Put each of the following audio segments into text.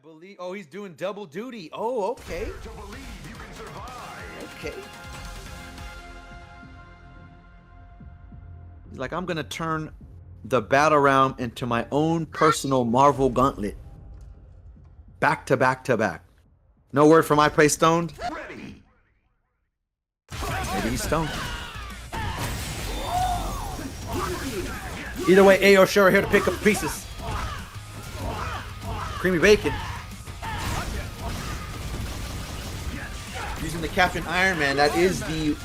believe. Oh, he's doing double duty. Oh, okay. To believe you can survive. Okay. He's like, I'm gonna turn the BattleRealm into my own personal Marvel gauntlet. Back to back to back. No word from I Play Stoned? Ready. Maybe he's stoned. Either way, Ayo Shiro here to pick up pieces. CreamyBacon. Using the Captain Iron Man, that is the...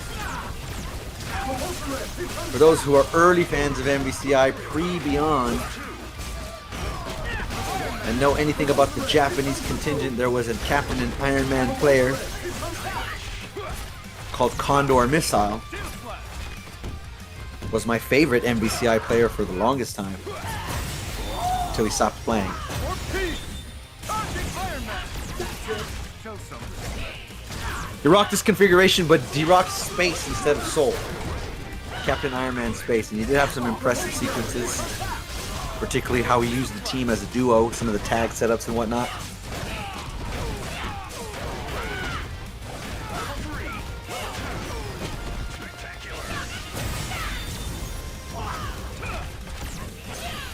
For those who are early fans of MVCI, pre-Beyond, and know anything about the Japanese contingent, there was a Captain and Iron Man player called Condor Missile. Was my favorite MVCI player for the longest time, until he stopped playing. He rocked this configuration, but he rocked space instead of soul. Captain Iron Man space, and he did have some impressive sequences, particularly how he used the team as a duo, some of the tag setups and whatnot.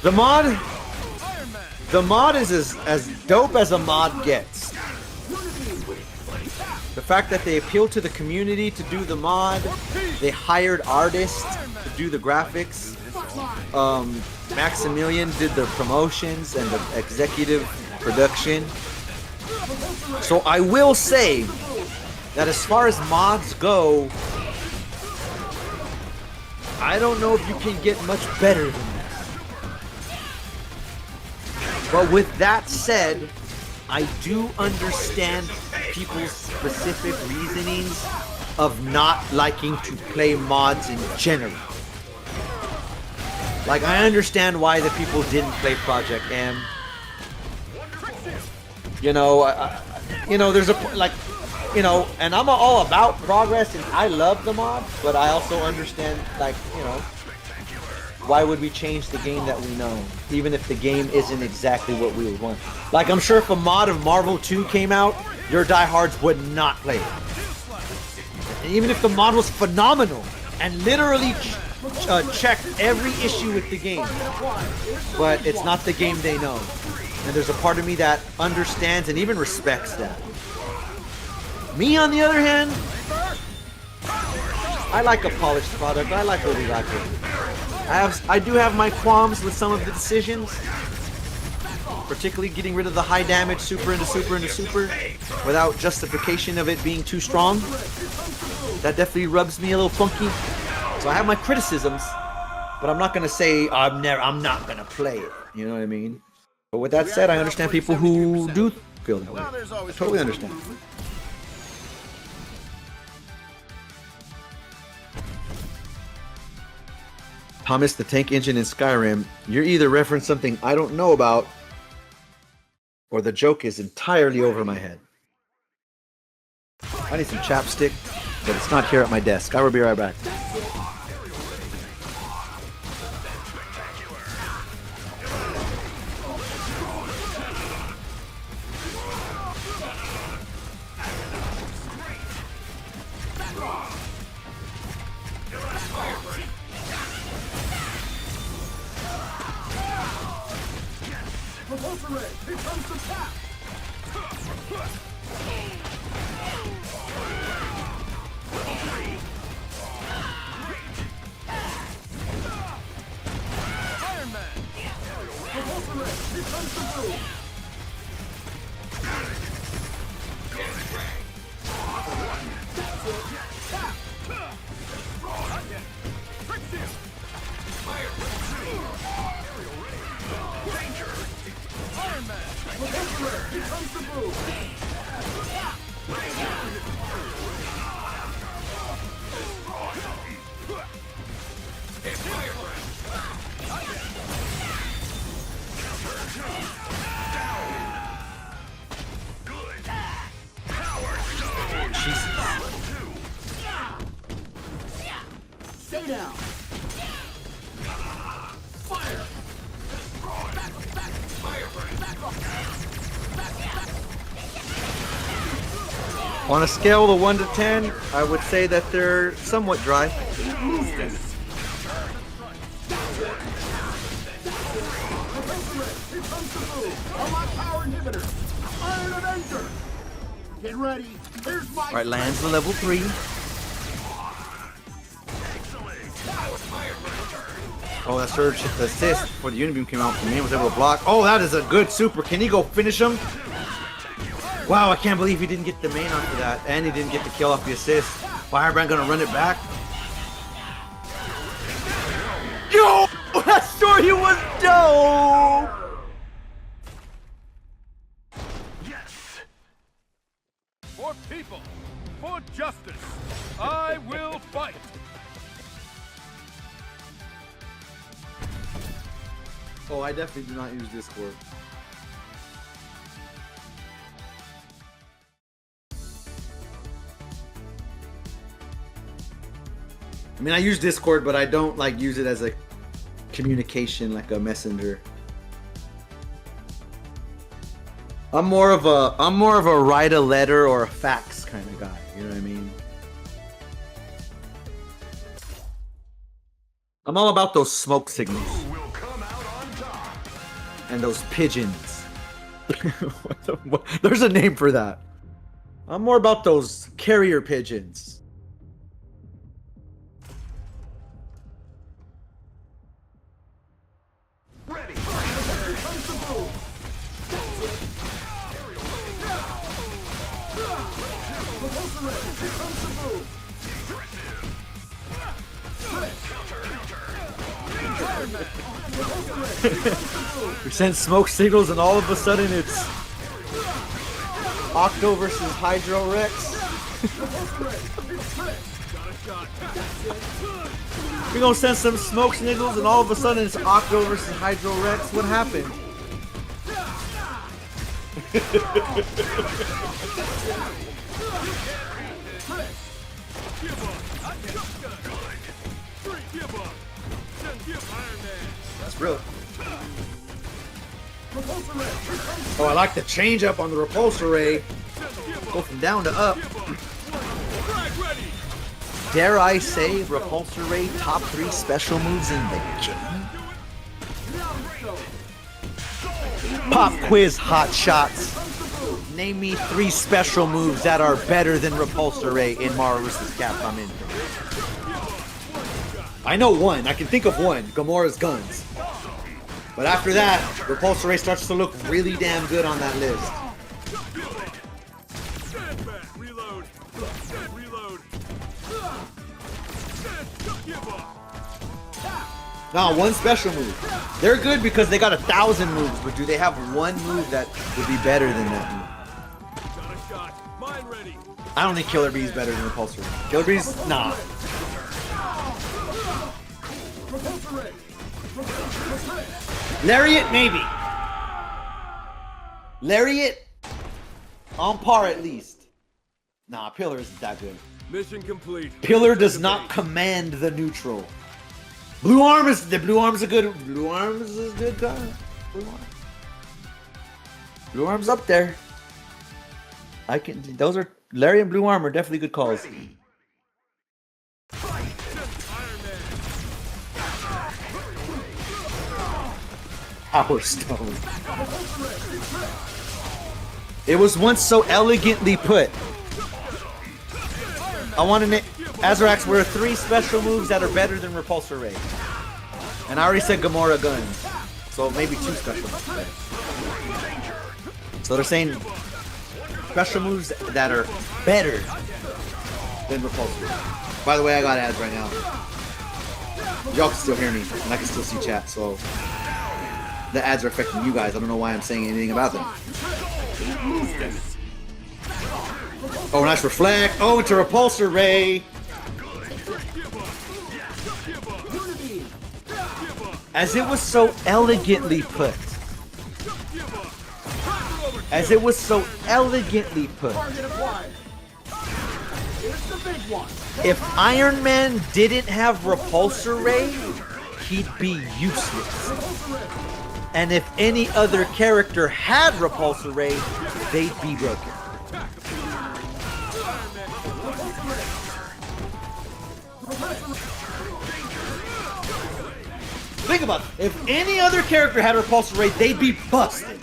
The mod is as dope as a mod gets. The fact that they appealed to the community to do the mod, they hired artists to do the graphics. Maximilian did the promotions and the executive production. So I will say that as far as mods go, I don't know if you can get much better than that. But with that said, I do understand people's specific reasonings of not liking to play mods in general. Like, I understand why the people didn't play Project M. You know, there's and I'm all about progress, and I love the mod, but I also understand, like, why would we change the game that we know, even if the game isn't exactly what we would want? Like, I'm sure if a mod of Marvel 2 came out, your diehards would not play it. And even if the mod was phenomenal and literally checked every issue with the game, but it's not the game they know. And there's a part of me that understands and even respects that. Me, on the other hand, I like a polished product. I like what we got here. I do have my qualms with some of the decisions, particularly getting rid of the high damage super into super into super without justification of it being too strong. That definitely rubs me a little funky. So I have my criticisms, but I'm not gonna say I'm not gonna play it. You know what I mean? But with that said, I understand people who do feel that way. I totally understand. Thomas, the tank engine in Skyrim, you're either referencing something I don't know about, or the joke is entirely over my head. I need some chapstick, but it's not here at my desk. I will be right back. Stay down. Fire. Fire. Back off. On a scale of 1 to 10, I would say that they're somewhat dry. Get ready. Here's my Alright, lands the level 3. Oh, that surge hit the assist before the Unibeam came out. The man was able to block. Oh, that is a good super. Can he go finish him? Wow, I can't believe he didn't get the main after that. And he didn't get the kill off the assist. Firebrand gonna run it back. Yo! That story was dope! Yes! For people, for justice, I will fight! Oh, I definitely do not use Discord. I mean, I use Discord, but I don't like use it as a communication, like a messenger. I'm more of a write a letter or a fax kind of guy. You know what I mean? I'm all about those smoke signals. And those pigeons. what? There's a name for that. I'm more about those carrier pigeons. Ready! We send smoke signals and all of a sudden it's Octo versus Hydro Rex. We're gonna send some smoke signals and all of a sudden it's Octo versus Hydro Rex. What happened? That's real. Oh, I like the change up on the repulsor ray. Go from down to up. Dare I say, repulsor ray top 3 special moves in the game? Pop quiz hot shots. Name me 3 special moves that are better than repulsor ray in Marvel vs. Capcom Infinite. I know one. I can think of one. Gamora's guns. But after that, repulsor ray starts to look really damn good on that list. No, one special move. They're good because they got 1,000 moves, but do they have one move that would be better than that move? I don't think Killer Bee is better than Repulsor Ray. Killer Bee's nah. Lariat, maybe. Lariat, on par at least. Nah, Pillar isn't that good. Mission complete. Pillar does not command the neutral. Blue Arm is a good. Blue Arms is a good guy. Blue Arm's up there. Those are Larry and Blue Arm are definitely good calls. Power Stone. It was once so elegantly put. I want to name Azrax were 3 special moves that are better than Repulsor Ray. And I already said Gamora guns. So maybe 2 special moves. So they're saying special moves that are better than Repulsor Ray. By the way, I got ads right now. Y'all can still hear me, and I can still see chat, so the ads are affecting you guys. I don't know why I'm saying anything about them. Oh, nice reflect. Oh, it's a Repulsor Ray. As it was so elegantly put. As it was so elegantly put. If Iron Man didn't have Repulsor Ray, he'd be useless. And if any other character had Repulsor Ray, they'd be broken. Think about it. If any other character had repulsor ray, they'd be busted.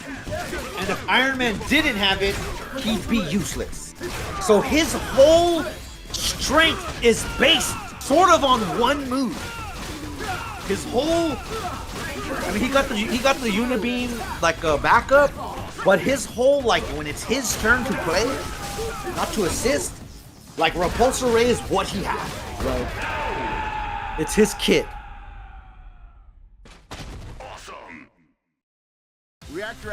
And if Iron Man didn't have it, he'd be useless. So his whole strength is based sort of on one move. His whole, I mean, he got the Unibeam like a backup, but his whole, like, when it's his turn to play, not to assist, like repulsor ray is what he has. Like, it's his kit.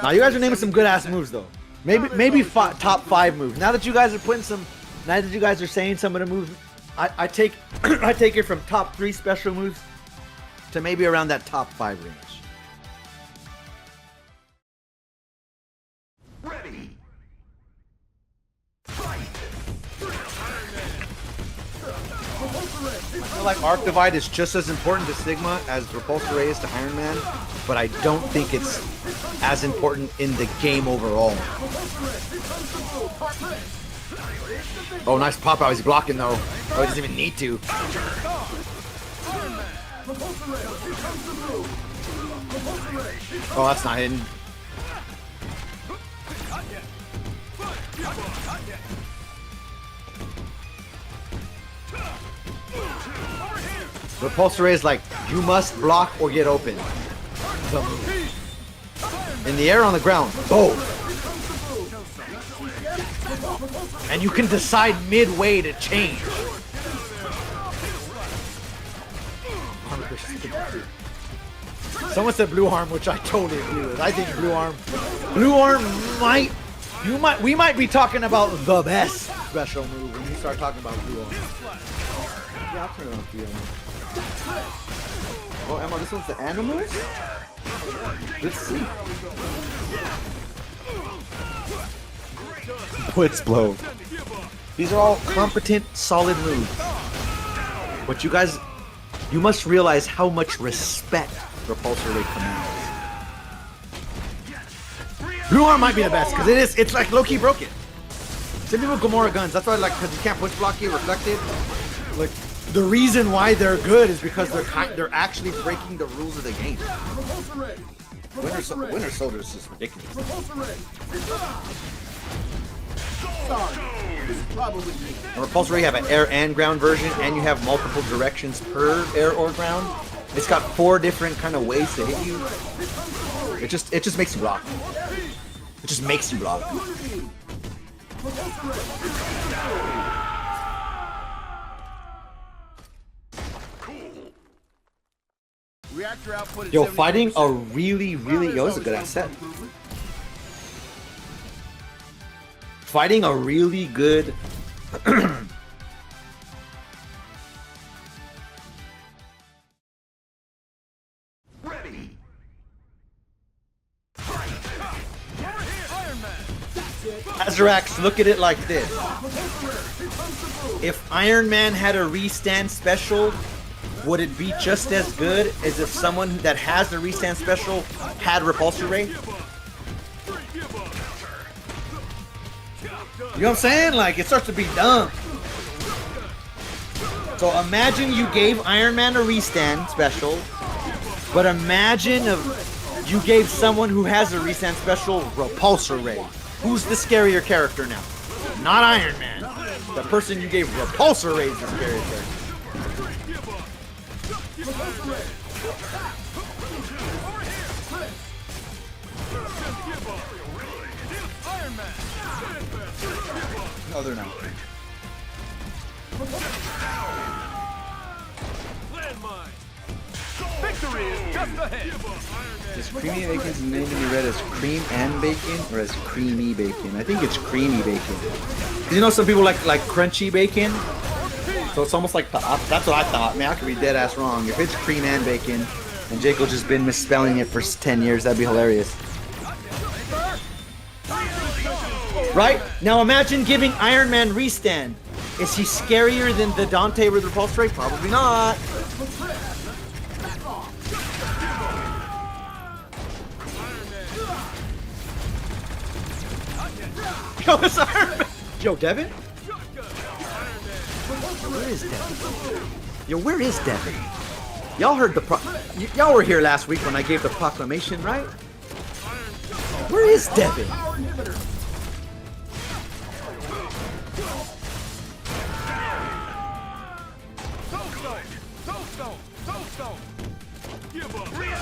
Now you guys are naming some good ass moves though. Maybe top 5 moves. Now that you guys are putting some, now that you guys are saying some of the moves, I take I take it from top 3 special moves to maybe around that top 5 range. Ready. I feel like Arc Divide is just as important to Sigma as Repulsor Ray is to Iron Man, but I don't think it's as important in the game overall. Oh, nice pop out. He's blocking though. Oh, he doesn't even need to. Oh, that's not hidden. Repulsor Ray is like, you must block or get open. So, in the air, on the ground, both. And you can decide midway to change. Someone said blue arm, which I totally agree with. I think blue arm we might be talking about the best special move when you start talking about blue arm. Yeah, I'll turn it on for you. Oh, Emma, this one's the animals? Let's see. Blitz blow. These are all competent, solid moves. But you guys, you must realize how much respect Repulsor Ray commands. Blue arm might be the best because it's like low-key broken. Same thing with Gamora guns. That's why, like, because you can't push block it, reflected. Like, the reason why they're good is because they're actually breaking the rules of the game. Winter Soldier is just ridiculous. And Repulsor Ray, you have an air and ground version, and you have multiple directions per air or ground. It's got 4 different kind of ways to hit you. It just makes you block. It just makes you block. Yo, fighting a really, yo, this is a good ass set. Fighting a really good Ready. Azrax, look at it like this. If Iron Man had a restand special, would it be just as good as if someone that has the restand special had Repulsor Ray? You know what I'm saying? Like, it starts to be dumb. So imagine you gave Iron Man a restand special, but imagine if you gave someone who has a restand special Repulsor Ray. Who's the scarier character now? Not Iron Man. The person you gave Repulsor Ray is the scarier character. No, they're not. Victory is just ahead. Is CreamyBacon's name to be read as Cream and Bacon or as Creamy Bacon? I think it's Creamy Bacon. You know, some people like crunchy bacon, so it's almost like that's what I thought. Man, I could be dead ass wrong. If it's cream and bacon, and Jake will just been misspelling it for 10 years, that'd be hilarious. Right? Now imagine giving Iron Man restand. Is he scarier than the Dante with Repulsor Ray? Probably not. Yo, it's Iron Man. Yo, Devin? Where is Devin? Yo, where is Devin? Y'all heard the y'all were here last week when I gave the proclamation, right? Where is Devin?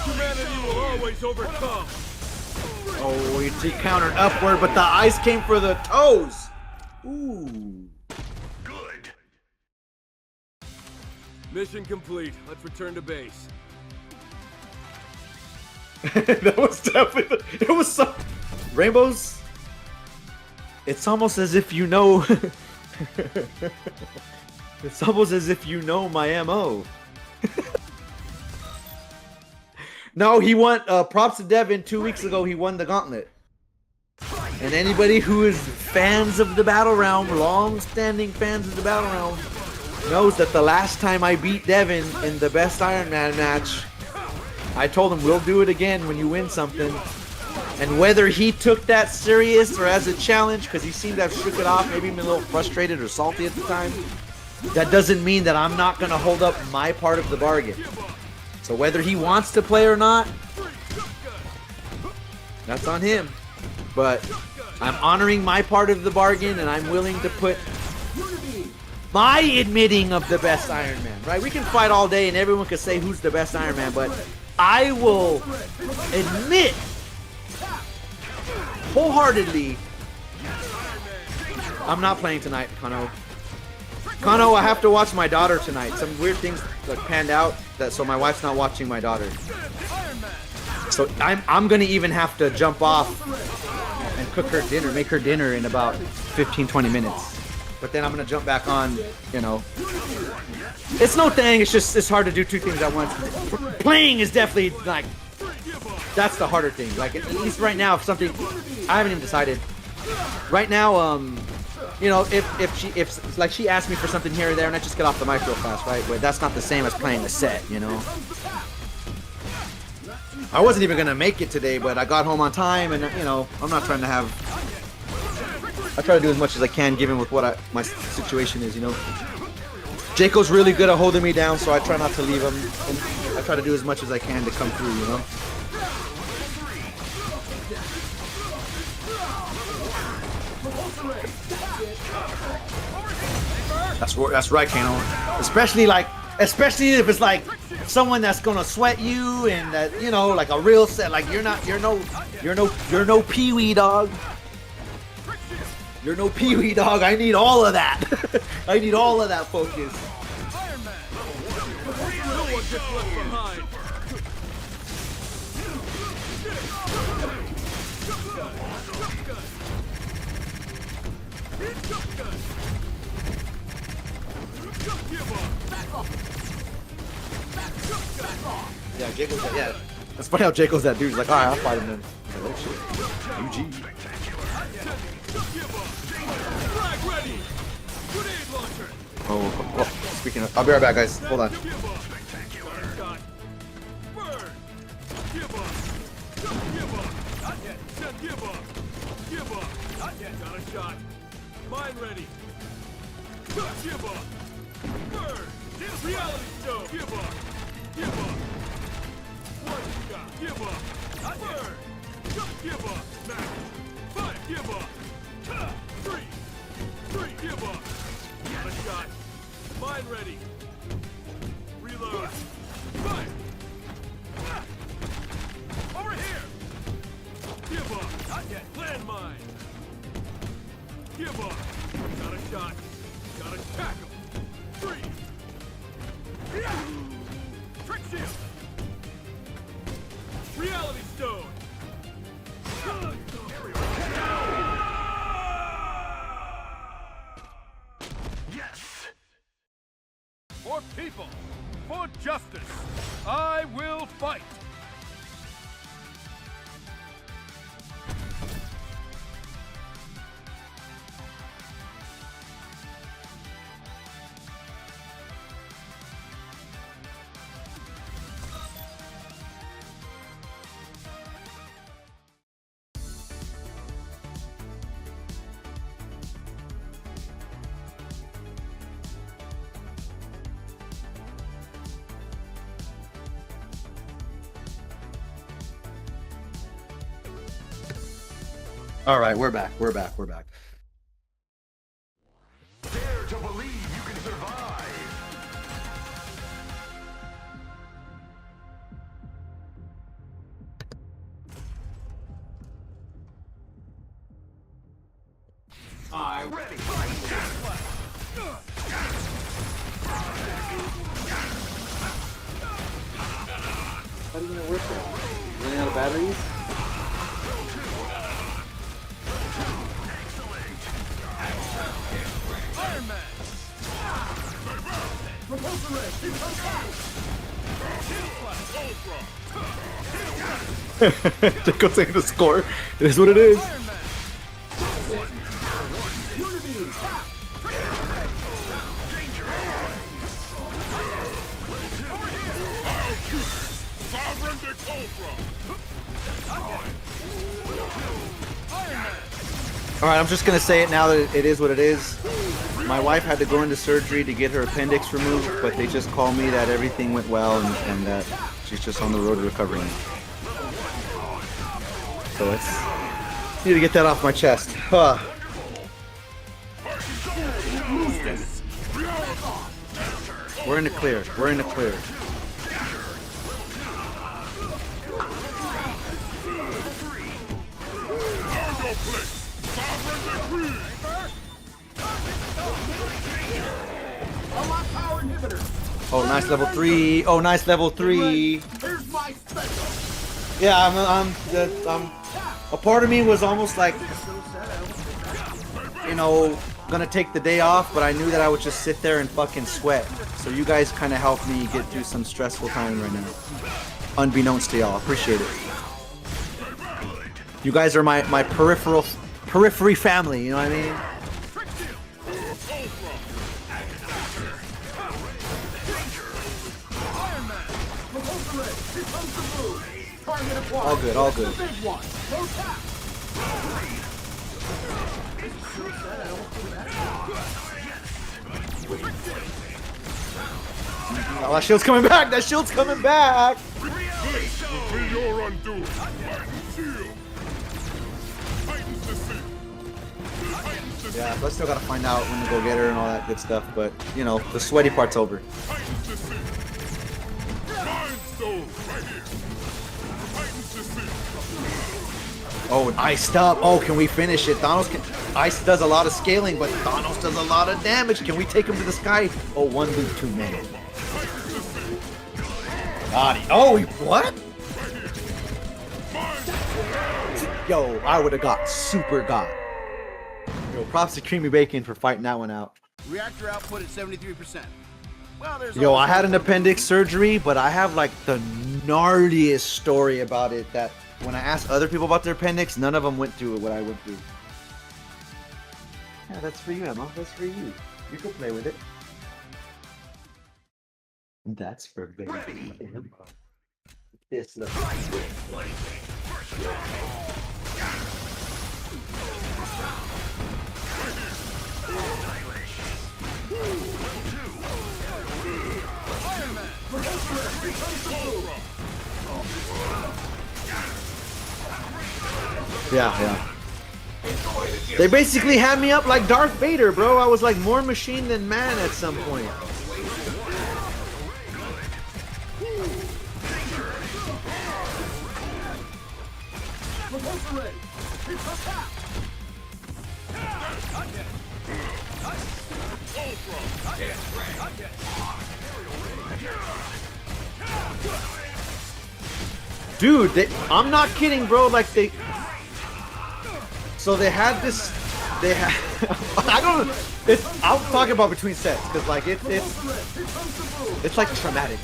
Humanity will always overcome. Oh, he countered upward, but the ice came for the toes. Ooh. Good. Mission complete. Let's return to base. That was definitely it was so rainbows. It's almost as if you know. It's almost as if you know my MO. No, he won. Props to Devin. 2 weeks ago, he won the gauntlet. And anybody who is fans of the BattleRealm, long-standing fans of the BattleRealm, knows that the last time I beat Devin in the best Iron Man match, I told him we'll do it again when you win something. And whether he took that serious or as a challenge, because he seemed to have shook it off, maybe even a little frustrated or salty at the time, that doesn't mean that I'm not going to hold up my part of the bargain. So whether he wants to play or not, that's on him. But I'm honoring my part of the bargain, and I'm willing to put my admitting of the best Iron Man, right? We can fight all day and everyone can say who's the best Iron Man, but I will admit wholeheartedly I'm not playing tonight, Kano. Kano, I have to watch my daughter tonight. Some weird things like panned out, so my wife's not watching my daughter. So I'm gonna even have to jump off and cook her dinner, make her dinner in about 15-20 minutes. But then I'm gonna jump back on, you know. It's no thing, it's hard to do two things at once. Playing is definitely like, that's the harder thing. Like at least right now, if something, I haven't even decided. Right now, you know, if like she asked me for something here or there and I just get off the mic real fast, right? But that's not the same as playing the set, you know. I wasn't even gonna make it today, but I got home on time, and you know, I'm not trying to have. I try to do as much as I can, given with what my situation is, you know. Jaco's really good at holding me down, so I try not to leave him. And I try to do as much as I can to come through, you know. That's right, Kano. Especially if it's like someone that's gonna sweat you, and that, you know, like a real set. Like you're no Pee-wee dog. You're no Pee-wee dog. I need all of that. I need all of that focus. Iron Man. No one gets left behind. Yeah, Jaco's that. Yeah, that's funny how Jaco's that dude. He's like, all right, I'll fight him then. Like, oh shit, UG. Oh, speaking of, I'll be right back, guys. Hold on. Got a shot. Mine ready. Give up. Burn. Reality stone. Give up. Give up. One shot. Give up. Burn. Give up. Smash. Five. Give up. Three. Give up. Got a shot. Mine ready. Reload. Five. Over here. Give up. Not yet. Landmine. Give up. Got a shot. Got a tackle. Three. Trick shield. Reality stone. Yes. For people, for justice, I will fight. All right, we're back. We're back. We're back. Dare to believe you can survive. I'm ready. How do you gonna work that? Running out of batteries? Iron Man. Repulsor ray. Ultra. Jacob saying the score. It is what it is. Iron Man. Unibeam. Sovereign de Cobra. Iron Man. All right, I'm just gonna say it now that it is what it is. My wife had to go into surgery to get her appendix removed, but they just called me that everything went well and that she's just on the road to recovering. So it's need to get that off my chest. Huh. We're in the clear. We're in the clear. Oh, nice level 3. Oh, nice level 3. Yeah, I'm a part of me was almost like, you know, gonna take the day off, but I knew that I would just sit there and fucking sweat. So you guys kind of helped me get through some stressful time right now. Unbeknownst to y'all, appreciate it. You guys are my periphery family, you know what I mean? All good, all good. Oh, that shield's coming back! That shield's coming back! Your undoing. Shield. Titans to see. Titans to see. Yeah, but I still gotta find out when to go get her and all that good stuff, but, you know, the sweaty part's over. Titans to see. Mind Stone right here. Titans to see. Oh, iced up. Oh, can we finish it? Ice does a lot of scaling, but Thanos does a lot of damage. Can we take him to the sky? Oh, one loop too many. Got it. Oh, what? Yo, I would have got super got. Yo, props to CreamyBacon for fighting that one out. Reactor output at 73%. Well, there's Yo, I always had an appendix surgery, but I have like the gnarliest story about it that when I asked other people about their appendix, none of them went through what I went through. Yeah, that's for you, Emma. That's for you. You can play with it. That's for baby Emma. This looks yeah. They basically had me up like Darth Vader, bro. I was like more machine than man at some point. Dude, I'm not kidding, bro. Like so they had this. They had. I don't know. I'm talking about between sets because like it's like traumatic.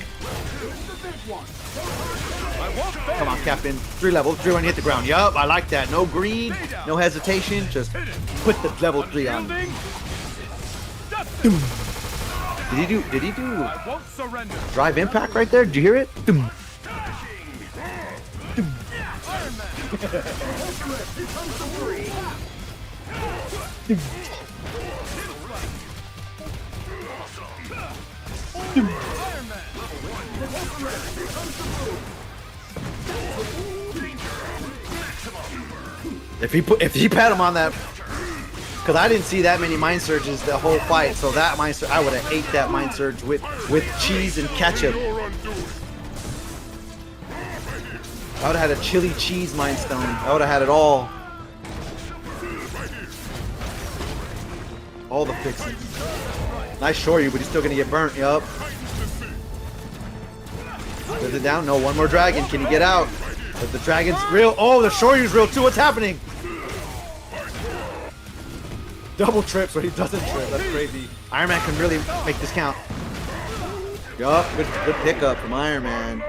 Come on, Captain. 3 levels. 3 when you hit the ground. Yup, I like that. No greed, no hesitation. Just put the level 3 on. Did he do drive impact right there? Did you hear it? If he pat him on that, because I didn't see that many mind surges the whole fight, so that mind surge, I would have ate that mind surge with cheese and ketchup. I would have had a chili cheese mind stone. I would have had it all. All the fixings. Nice Shoryu, but he's still gonna get burnt. Yup. Is it down? No, one more dragon. Can he get out? But the dragon's real. Oh, the Shoryu's real too. What's happening? Double trips where he doesn't trip. That's crazy. Iron Man can really make this count. Yup, good pickup from Iron Man.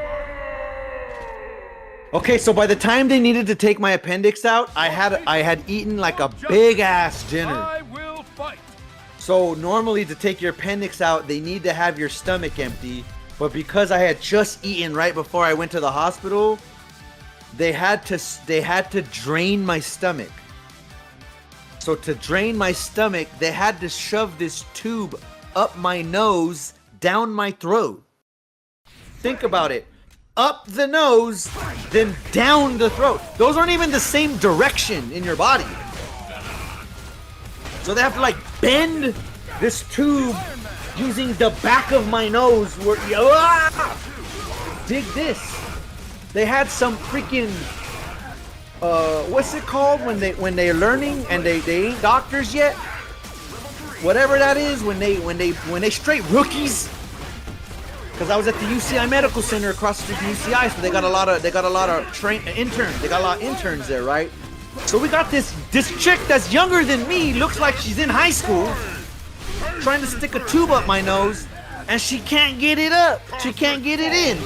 Okay, so by the time they needed to take my appendix out, I had eaten like a big ass dinner. I will fight. So normally to take your appendix out, they need to have your stomach empty. But because I had just eaten right before I went to the hospital, they had to drain my stomach. So to drain my stomach, they had to shove this tube up my nose, down my throat. Think about it. Up the nose, then down the throat. Those aren't even the same direction in your body. So they have to like bend this tube using the back of my nose. Dig this. They had some freaking what's it called when they're learning and they ain't doctors yet? Whatever that is, when they straight rookies. Because I was at the UCI Medical Center across the street from UCI, so they got a lot of interns. They got a lot of interns there, right? So we got this chick that's younger than me, looks like she's in high school, trying to stick a tube up my nose, and she can't get it up. She can't get it in.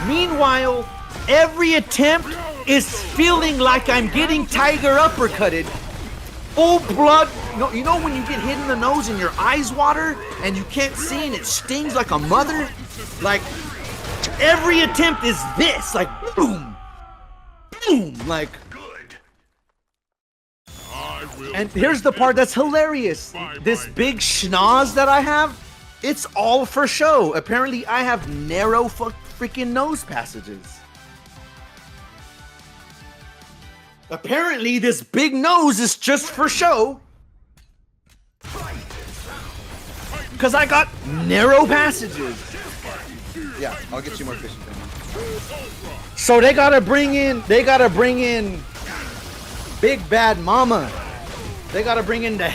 Meanwhile, every attempt is feeling like I'm getting tiger uppercutted. Full blood. You know when you get hit in the nose and your eyes water and you can't see and it stings like a mother? Like, every attempt is this. Like, boom. Boom. Like. And here's the part that's hilarious. This big schnoz that I have, it's all for show. Apparently, I have narrow freaking nose passages. Apparently, this big nose is just for show. Because I got narrow passages. Yeah, I'll get you more fishing. So they gotta bring in Big Bad Mama. They gotta bring in the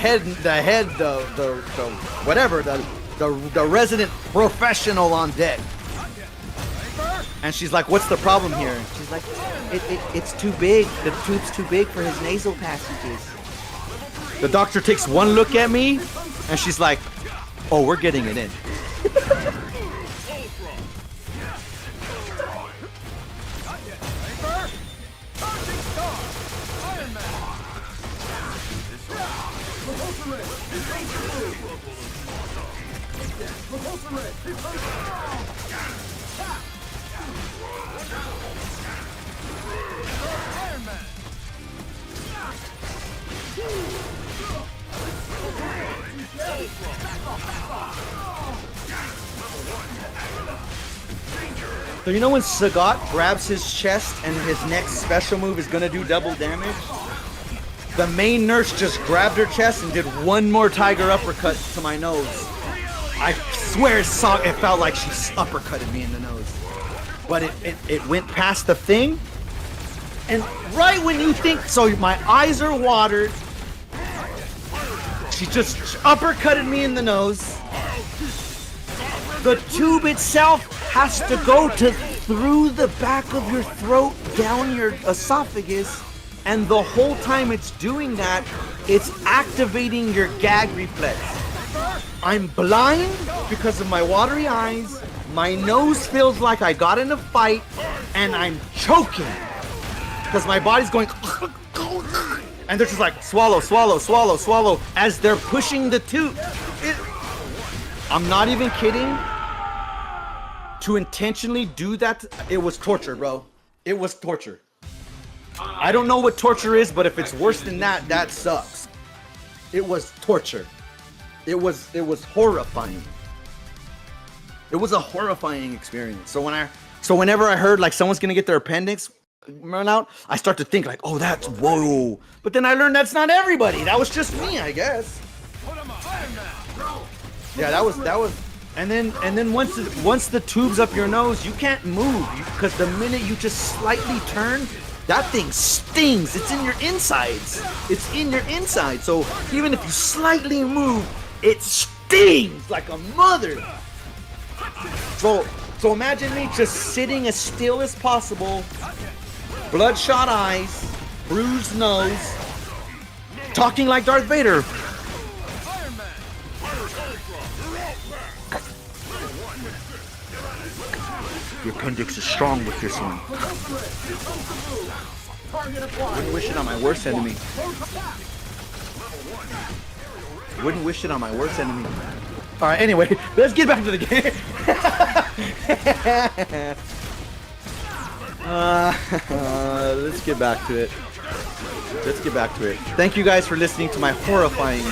resident professional on deck. And she's like, what's the problem here? And she's like, it's too big. The tube's too big for his nasal passages. The doctor takes one look at me, and she's like, oh, we're getting it in. So you know when Sagat grabs his chest and his next special move is gonna do double damage? The main nurse just grabbed her chest and did one more tiger uppercut to my nose. I swear it felt like she uppercutted me in the nose. But it went past the thing. And right when you think, so my eyes are watered, she just uppercutted me in the nose. The tube itself has to go through the back of your throat, down your esophagus, and the whole time it's doing that, it's activating your gag reflex. I'm blind because of my watery eyes, my nose feels like I got in a fight, and I'm choking because my body's going and they're just like, swallow, swallow, swallow, swallow, as they're pushing the tube. I'm not even kidding. To intentionally do that, it was torture, bro. It was torture. I don't know what torture is, but if it's worse than that, that sucks. It was torture. It was horrifying. It was a horrifying experience. So whenever I heard like someone's gonna get their appendix, run out, I start to think like, oh, that's whoa. But then I learned that's not everybody. That was just me, I guess. Yeah, that was. And then once the tube's up your nose, you can't move because the minute you just slightly turn, that thing stings. It's in your insides. It's in your insides. So even if you slightly move, it stings like a mother. So imagine me just sitting as still as possible, bloodshot eyes, bruised nose, talking like Darth Vader. Your appendix is strong with this one. Wouldn't wish it on my worst enemy. Wouldn't wish it on my worst enemy. All right, anyway, let's get back to the game. Let's get back to it. Let's get back to it. Thank you guys for listening to my horrifying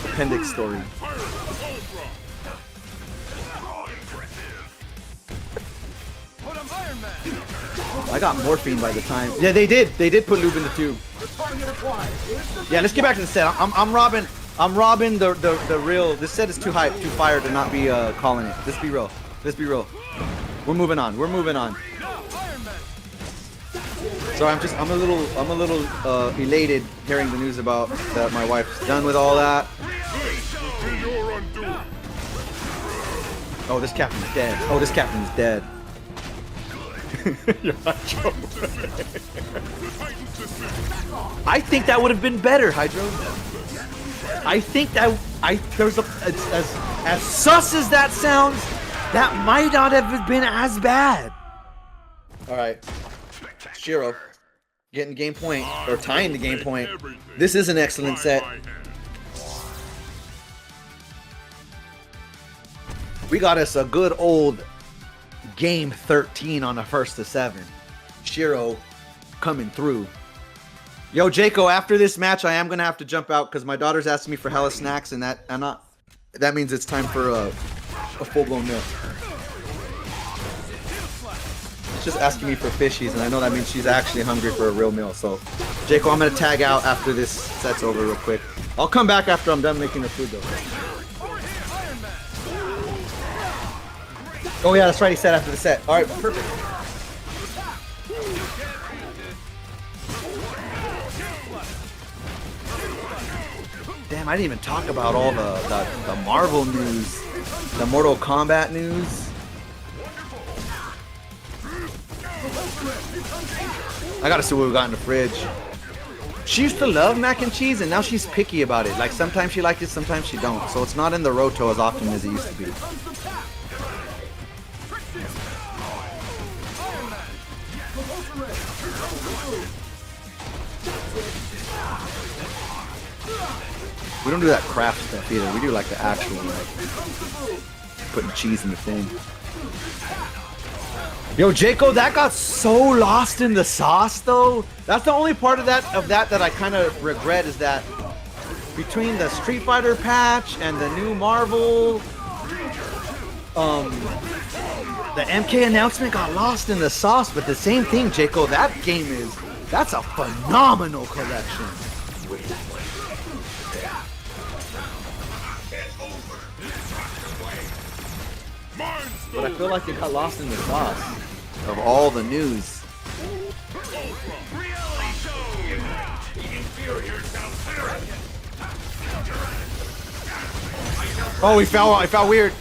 appendix story. I got morphine by the time. Yeah, they did. They did put lube in the tube. Yeah, let's get back to the set. I'm robbing the real. This set is too hype, too fire to not be calling it. Let's be real. Let's be real. We're moving on. We're moving on. So I'm a little elated hearing the news about that my wife's done with all that. Oh, this captain's dead. Oh, this captain's dead. I think that would have been better, Hydro. I think that there's a as sus as that sounds, that might not have been as bad. All right, Shiro, getting game point or tying the game point. This is an excellent set. We got us a good old game 13 on the first of 7. Shiro coming through. Yo, Jaco, after this match, I am gonna have to jump out because my daughter's asking me for hella snacks, and that means it's time for a full-blown meal. She's just asking me for fishies, and I know that means she's actually hungry for a real meal. So, Jaco, I'm gonna tag out after this set's over real quick. I'll come back after I'm done making her food, though. Oh yeah, that's right. He said after the set. All right, perfect. Damn, I didn't even talk about all the Marvel news, the Mortal Kombat news. I gotta see what we got in the fridge. She used to love mac and cheese, and now she's picky about it. Like sometimes she likes it, sometimes she don't. So it's not in the roto as often as it used to be. We don't do that craft stuff either. We do like the actual, like, putting cheese in the thing. Yo, Jaco, that got so lost in the sauce, though. That's the only part of that I kind of regret is that between the Street Fighter patch and the new Marvel, the MK announcement got lost in the sauce. But the same thing, Jaco, that's a phenomenal collection. But I feel like it got lost in the sauce of all the news. Oh, he fell weird.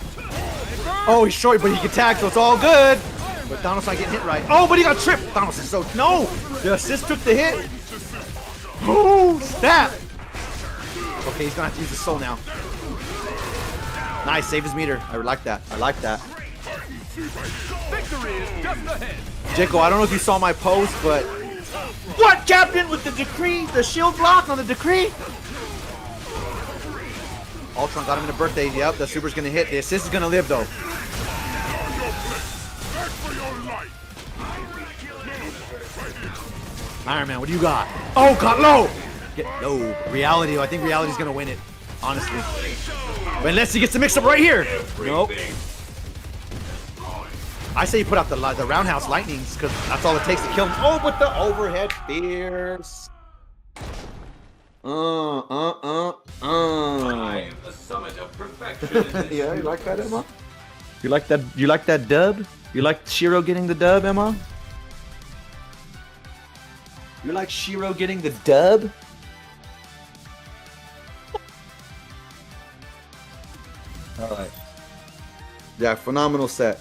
Oh, he's short, but he can tag, so it's all good. But Thanos not getting hit right. Oh, but he got tripped. Thanos is so... No! The assist took the hit. Oh, snap. Okay, he's gonna have to use his soul now. Nice, save his meter. I like that. I like that. Victory is just ahead. Jaco, I don't know if you saw my post, but... What, Captain? With the decree? The shield block on the decree? Ultron got him in the birthday. Yep, the super's gonna hit. The assist is gonna live, though. Iron Man, what do you got? Oh, got low! Get low. Reality, I think Reality's gonna win it. Honestly. But unless he gets the mix-up right here. Nope. I say you put out the roundhouse lightnings because that's all it takes to kill him. Oh, with the overhead spears. I am the summit of perfection. Yeah, you like that, Emma? You like that? You like that dub? You like Shiro getting the dub, Emma? You like Shiro getting the dub? All right. Yeah, phenomenal set.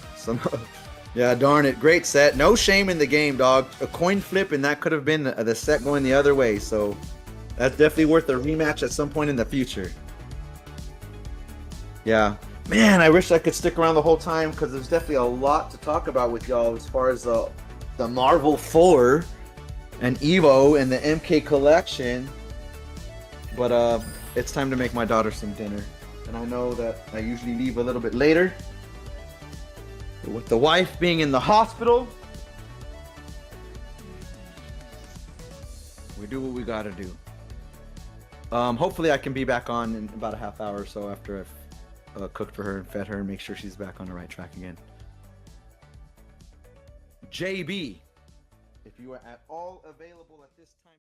Yeah, darn it, great set. No shame in the game, dog. A coin flip, and that could have been the set going the other way. So that's definitely worth a rematch at some point in the future. Yeah, man, I wish I could stick around the whole time because there's definitely a lot to talk about with y'all as far as the Marvel 4 and Evo and the MK collection. But it's time to make my daughter some dinner. And I know that I usually leave a little bit later. But with the wife being in the hospital, we do what we gotta do. Hopefully I can be back on in about a half hour or so after I've cooked for her and fed her and make sure she's back on the right track again. JB, if you are at all available at this time.